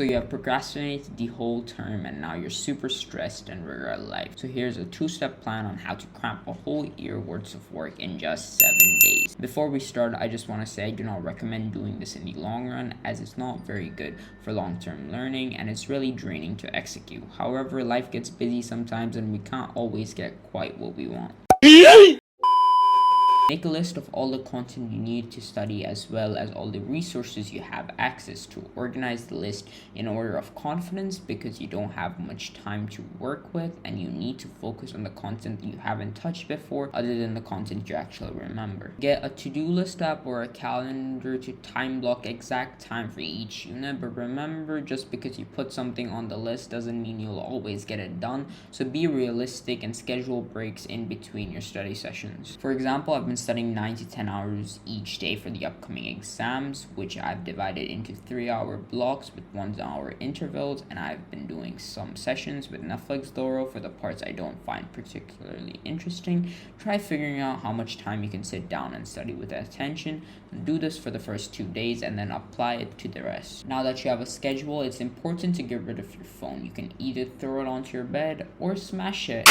So you have procrastinated the whole term and now you're super stressed and regret life. So here's a 2-step plan on how to cram a whole year worth of work in just 7 days. Before we start, I just want to say I do not recommend doing this in the long run, as it's not very good for long-term learning and it's really draining to execute. However, life gets busy sometimes and we can't always get quite what we want. Make a list of all the content you need to study as well as all the resources you have access to. Organize the list in order of confidence because you don't have much time to work with and you need to focus on the content you haven't touched before other than the content you actually remember. Get a to-do list app or a calendar to time block exact time for each unit, but remember, just because you put something on the list doesn't mean you'll always get it done, so be realistic and schedule breaks in between your study sessions. For example, I've been studying 9 to 10 hours each day for the upcoming exams, which I've divided into 3-hour blocks with 1-hour intervals, and I've been doing some sessions with Netflix Doro for the parts I don't find particularly interesting. Try figuring out how much time you can sit down and study with attention, and do this for the first 2 days and then apply it to the rest. Now that you have a schedule, it's important to get rid of your phone. You can either throw it onto your bed or smash it.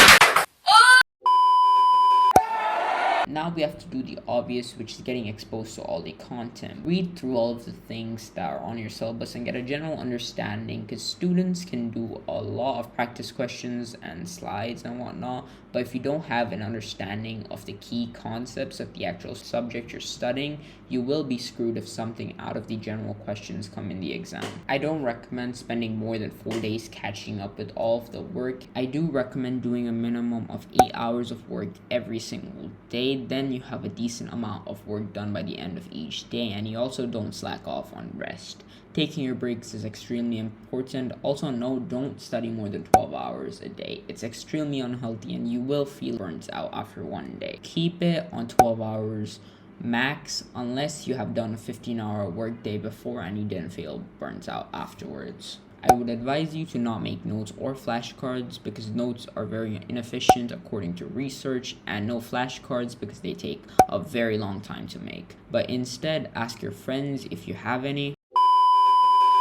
Now we have to do the obvious, which is getting exposed to all the content. Read through all of the things that are on your syllabus and get a general understanding, because students can do a lot of practice questions and slides and whatnot, but if you don't have an understanding of the key concepts of the actual subject you're studying, you will be screwed if something out of the general questions come in the exam. I don't recommend spending more than 4 days catching up with all of the work. I do recommend doing a minimum of 8 hours of work every single day. Then you have a decent amount of work done by the end of each day, and you also don't slack off on rest. Taking your breaks is extremely important. Also, don't study more than 12 hours a day. It's extremely unhealthy and you will feel burnt out after one day. Keep it on 12 hours max unless you have done a 15-hour workday before and you didn't feel burnt out afterwards. I would advise you to not make notes or flashcards because notes are very inefficient according to research, and no flashcards because they take a very long time to make. But instead, ask your friends if you have any.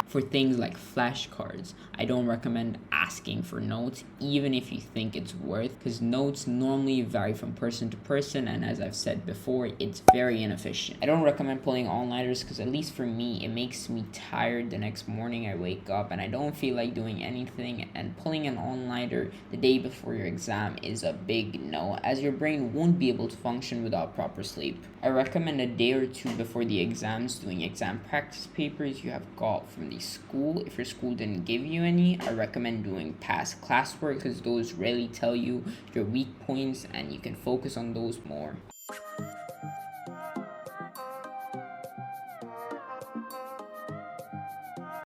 For things like flashcards, I don't recommend asking for notes even if you think it's worth, because notes normally vary from person to person, and as I've said before, it's very inefficient. I don't recommend pulling all-nighters because, at least for me, it makes me tired the next morning. I wake up and I don't feel like doing anything, and pulling an all-nighter the day before your exam is a big no, as your brain won't be able to function without proper sleep. I recommend a day or two before the exams doing exam practice papers you have got from the school. If your school didn't give you any, I recommend doing past classwork because those really tell you your weak points and you can focus on those more.